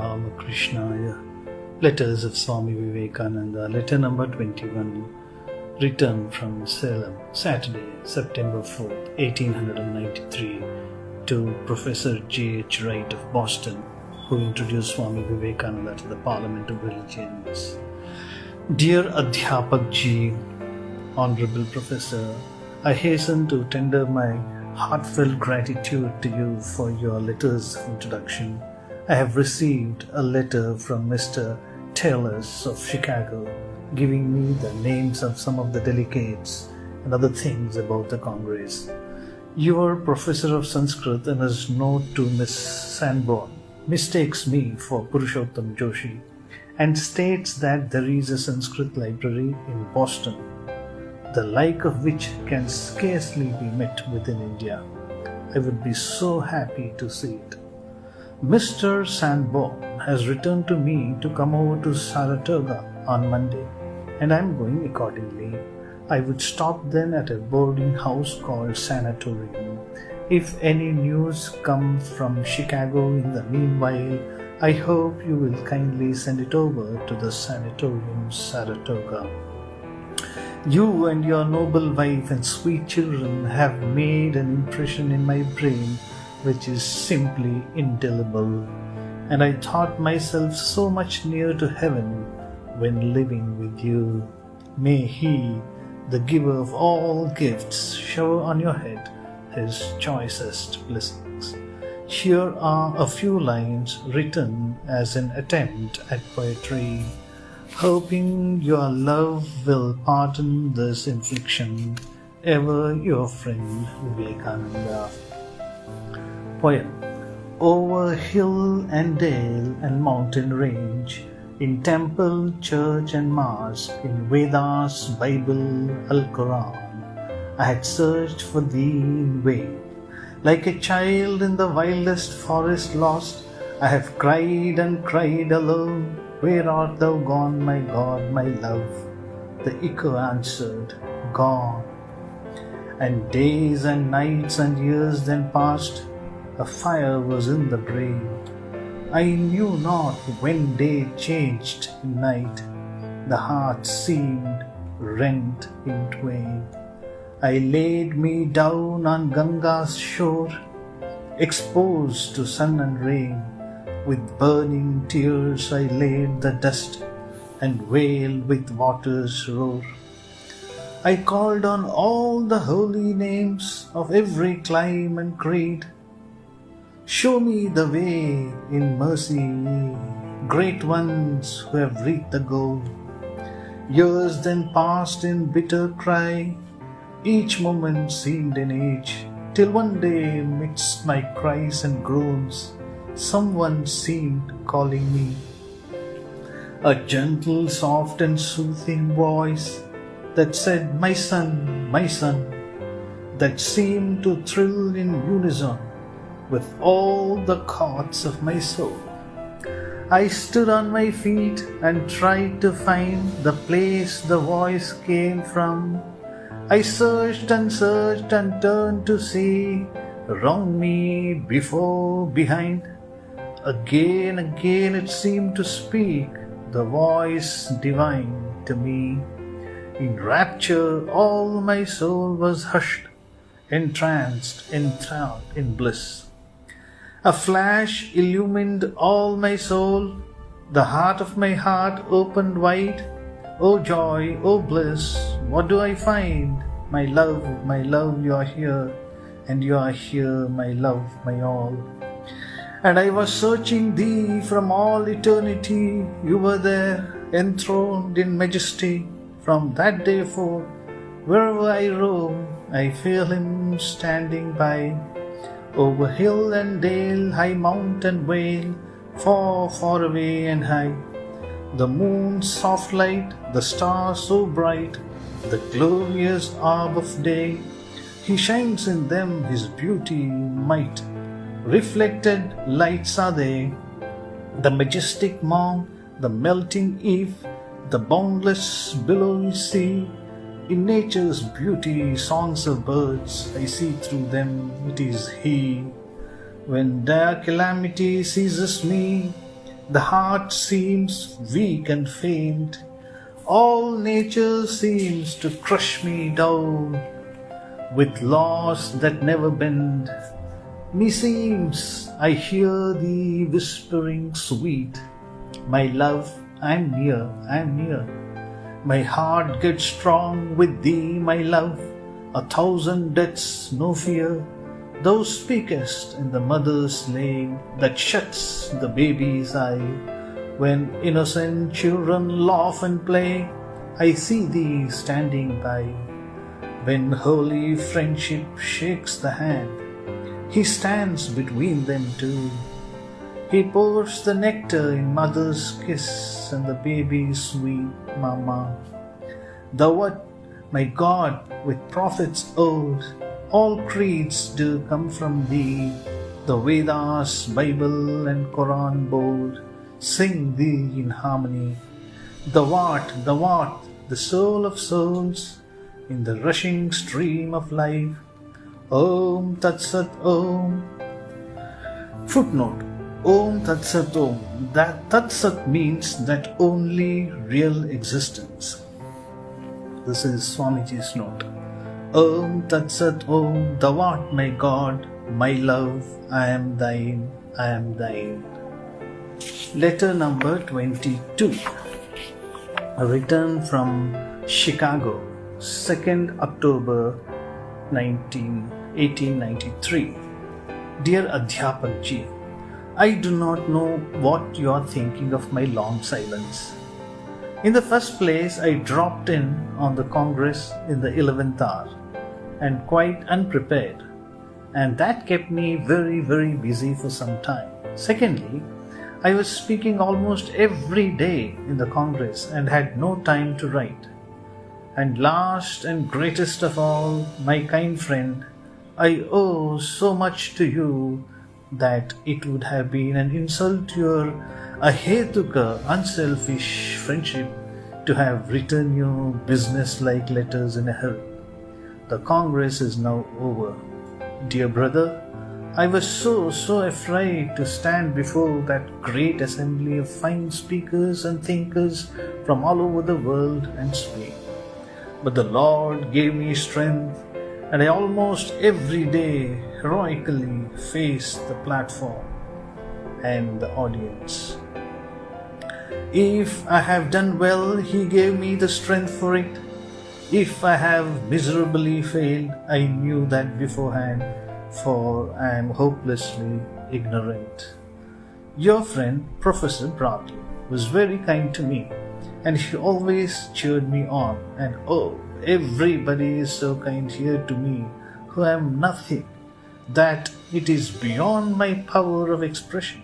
Ramakrishna. Letters of Swami Vivekananda, letter number 21, written from Salem, Saturday, September 4th, 1893, to Professor J.H.Wright of Boston, who introduced Swami Vivekananda to the Parliament of Religions. Dear Adhyapak Ji, Honorable Professor, I hasten to tender my heartfelt gratitude to you for your letters of introduction. I have received a letter from Mr. Taylor's of Chicago giving me the names of some of the delegates and other things about the Congress. Your professor of Sanskrit in his note to Miss Sanborn mistakes me for Purushottam Joshi and states that there is a Sanskrit library in Boston, the like of which can scarcely be met within India. I would be so happy to see it. Mr. Sanborn has written to me to come over to Saratoga on Monday, and I am going accordingly. I would stop then at a boarding house called Sanatorium. If any news come from Chicago in the meanwhile, I hope you will kindly send it over to the Sanatorium Saratoga. You and your noble wife and sweet children have made an impression in my brain which is simply indelible, and I thought myself so much near to heaven when living with you. May He, the giver of all gifts, shower on your head His choicest blessings. Here are a few lines written as an attempt at poetry, hoping your love will pardon this infliction. Ever your friend Vivekananda. Poem. Over hill and dale and mountain range, in temple, church and mosque, in Vedas, Bible, Al-Quran, I had searched for thee in vain. Like a child in the wildest forest lost, I have cried and cried alone, where art thou gone, my God, my love? The echo answered, gone. And days and nights and years then passed, a fire was in the brain. I knew not when day changed in night, the heart seemed rent in twain. I laid me down on Ganga's shore, exposed to sun and rain. With burning tears I laid the dust and wailed with water's roar. I called on all the holy names of every clime and creed. Show me the way in mercy, great ones who have reached the goal. Years then passed in bitter cry, each moment seemed an age, till one day midst my cries and groans, someone seemed calling me. A gentle, soft and soothing voice that said, my son, that seemed to thrill in unison with all the chords of my soul. I stood on my feet and tried to find the place the voice came from. I searched and turned to see around me, before, behind. Again it seemed to speak, the voice divine to me. In rapture all my soul was hushed, entranced, enthralled in bliss. A flash illumined all my soul, the heart of my heart opened wide. O joy, O bliss, what do I find? My love, you are here, and you are here, my love, my all. And I was searching thee from all eternity, you were there, enthroned in majesty. From that day forth, wherever I roam, I feel Him standing by. Over hill and dale, high mount and vale, far, far away and high. The moon's soft light, the stars so bright, the glorious orb of day, He shines in them His beauty, might. Reflected lights are they, the majestic morn, the melting eve, the boundless billowy sea. In nature's beauty, songs of birds, I see through them, it is He. When dire calamity seizes me, The heart seems weak and faint. All nature seems to crush me down. With laws that never bend, meseems I hear thee whispering sweet. My love, I'm near, I'm near. My heart gets strong with thee, my love. 1,000 deaths, no fear. Thou speakest in the mother's lane that shuts the baby's eye. When innocent children laugh and play, I see thee standing by. When holy friendship shakes the hand, he stands between them two. He pours the nectar in mother's kiss and the baby's sweet mama. Thou art my God with prophets old, all creeds do come from thee. The Vedas, Bible and Quran bold sing thee in harmony. Thou art, the soul of souls in the rushing stream of life. Om Tat Sat Om. Footnote: Om Tat Sat Om. That Tat Sat means that only real existence. This is Swamiji's note. Om Tat Sat Om. Thou art my God, my love, I am thine, I am thine. Letter number 22. Written from Chicago, 2nd October 1893. Dear Adhyapak Ji, I do not know what you are thinking of my long silence. In the first place, I dropped in on the Congress in the 11th hour and quite unprepared, and that kept me very, very busy for some time. Secondly, I was speaking almost every day in the Congress and had no time to write. And last and greatest of all, my kind friend, I owe so much to you that it would have been an insult to your ahetuka, unselfish friendship to have written you business-like letters in a hurry. The Congress is now over. Dear brother, I was so afraid to stand before that great assembly of fine speakers and thinkers from all over the world and speak. But the Lord gave me strength, and I almost every day heroically faced the platform and the audience. If I have done well, He gave me the strength for it. If I have miserably failed, I knew that beforehand, for I am hopelessly ignorant. Your friend, Professor Bradley, was very kind to me, and he always cheered me on. And oh, everybody is so kind here to me, who am nothing, that it is beyond my power of expression.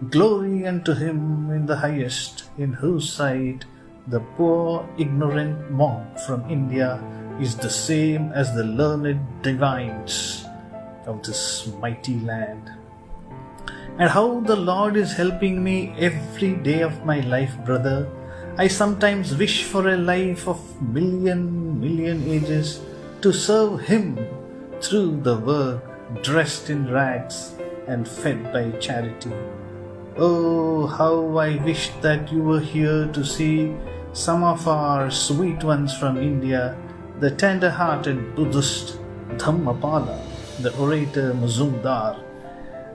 Glory unto Him in the highest, in whose sight the poor ignorant monk from India is the same as the learned divines of this mighty land. And how the Lord is helping me every day of my life, brother. I sometimes wish for a life of million ages to serve Him through the work, dressed in rags and fed by charity. Oh, how I wish that you were here to see some of our sweet ones from India, the tender-hearted Buddhist Dhammapala, the orator Mazumdar,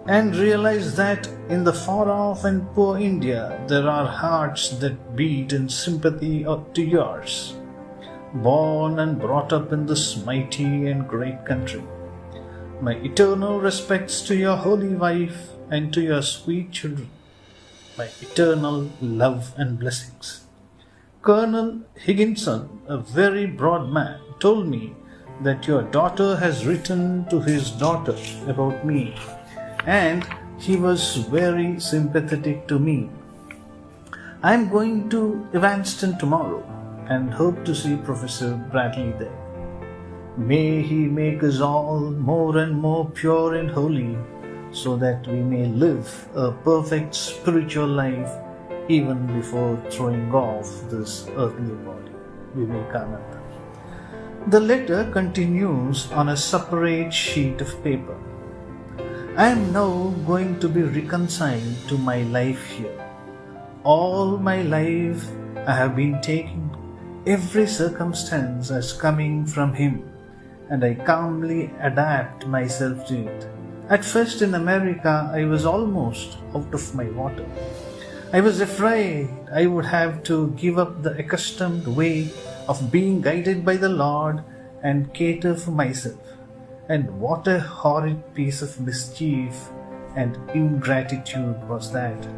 and realize that in the far-off and poor India there are hearts that beat in sympathy to yours, born and brought up in this mighty and great country. My eternal respects to your holy wife and to your sweet children. My eternal love and blessings. Colonel Higginson, a very broad man, told me that your daughter has written to his daughter about me, and he was very sympathetic to me. I am going to Evanston tomorrow and hope to see Professor Bradley there. May he make us all more and more pure and holy, so that we may live a perfect spiritual life even before throwing off this earthly body. Vivekananda. The letter continues on a separate sheet of paper. I am now going to be reconciled to my life here. All my life I have been taking every circumstance as coming from Him, and I calmly adapt myself to it. At first in America, I was almost out of my water. I was afraid I would have to give up the accustomed way of being guided by the Lord and cater for myself. And what a horrid piece of mischief and ingratitude was that.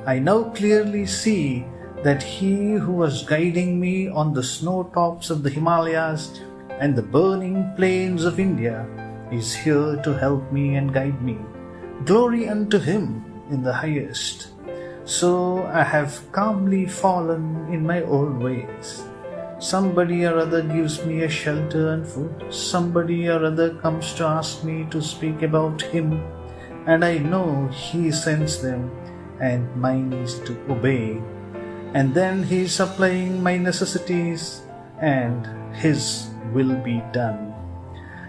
I now clearly see that He who was guiding me on the snow tops of the Himalayas and the burning plains of India is here to help me and guide me. Glory unto Him in the highest. So I have calmly fallen in my old ways. Somebody or other gives me a shelter and food. Somebody or other comes to ask me to speak about Him, and I know He sends them, and mine is to obey. And then He is supplying my necessities, and His will be done.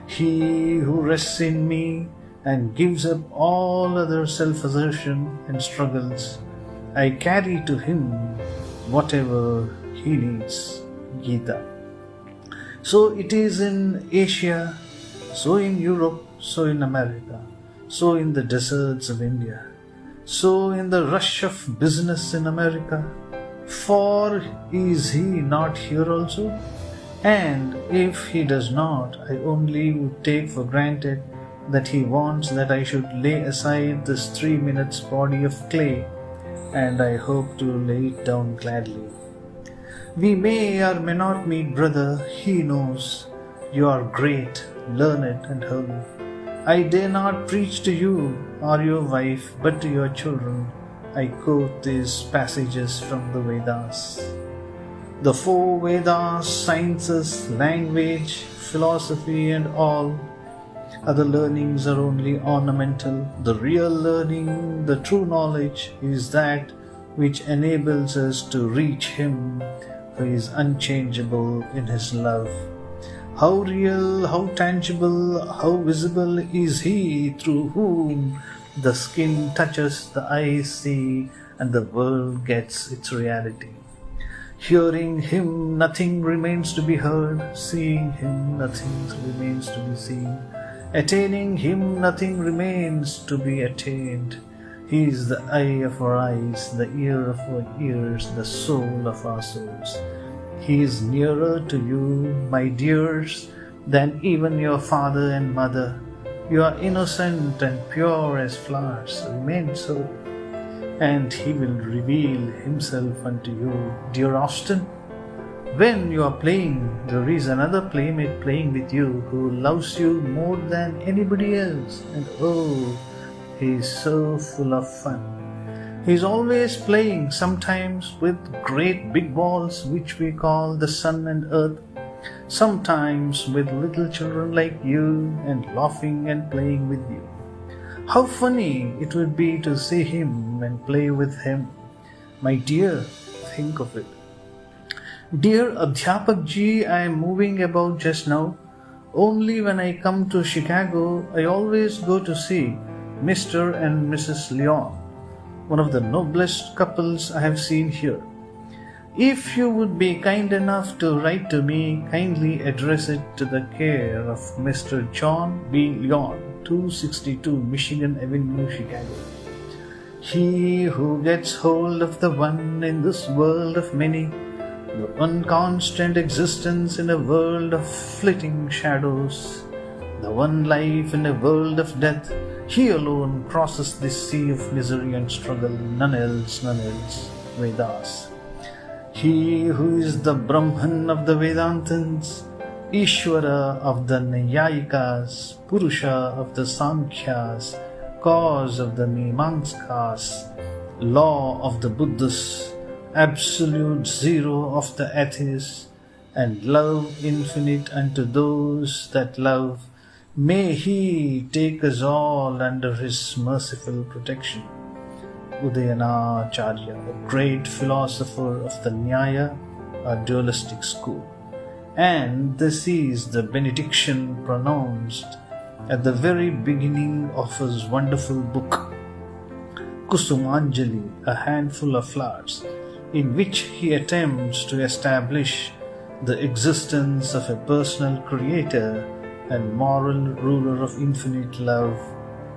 He who rests in me and gives up all other self-assertion and struggles, I carry to Him whatever He needs. Gita. So it is in Asia, so in Europe, so in America, so in the deserts of India, so in the rush of business in America. For is He not here also? And if He does not, I only would take for granted that He wants that I should lay aside this 3 minutes body of clay, and I hope to lay it down gladly. We may or may not meet, brother, He knows. You are great, learned and holy. I dare not preach to you or your wife, but to your children I quote these passages from the Vedas. The 4 Vedas, sciences, language, philosophy and all other learnings are only ornamental. The real learning, the true knowledge, is that which enables us to reach Him who is unchangeable in His love. How real, how tangible, how visible is He through whom the skin touches, the eyes see, and the world gets its reality. Hearing Him, nothing remains to be heard. Seeing Him, nothing remains to be seen. Attaining Him, nothing remains to be attained. He is the eye of our eyes, the ear of our ears, the soul of our souls. He is nearer to you, my dears, than even your father and mother. You are innocent and pure as flowers. Remain so, and He will reveal Himself unto you. Dear Austin, when you are playing, there is another playmate playing with you who loves you more than anybody else, and oh, he is so full of fun. He is always playing, sometimes with great big balls which we call the sun and earth, sometimes with little children like you, and laughing and playing with you. How funny it would be to see him and play with him. My dear, think of it. Dear Adhyapak Ji, I am moving about just now. Only when I come to Chicago, I always go to see Mr. and Mrs. Leon, one of the noblest couples I have seen here. If you would be kind enough to write to me, kindly address it to the care of Mr. John B. Leon, 262 Michigan Avenue, Chicago. He who gets hold of the one in this world of many, the one constant existence in a world of flitting shadows, the one life in a world of death, he alone crosses this sea of misery and struggle, none else, Vedas. He who is the Brahman of the Vedantins, Ishvara of the Nayayikas, Purusha of the Sankhyas, cause of the Mimamsakas, law of the Buddhists, absolute zero of the atheists, and love infinite unto those that love, may He take us all under His merciful protection. Udayanacharya, a great philosopher of the Nyaya, a dualistic school. And this is the benediction pronounced at the very beginning of his wonderful book Kusumanjali, a handful of flowers, in which he attempts to establish the existence of a personal creator and moral ruler of infinite love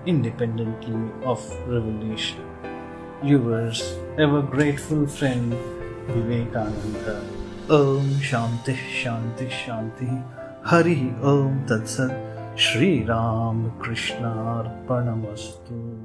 independently of revelation. Yours, ever grateful friend, Vivekananda. Om Shanti Shanti Shanti. Hari Om Tat Sat. Shri Ramakrishna Arpanamastu.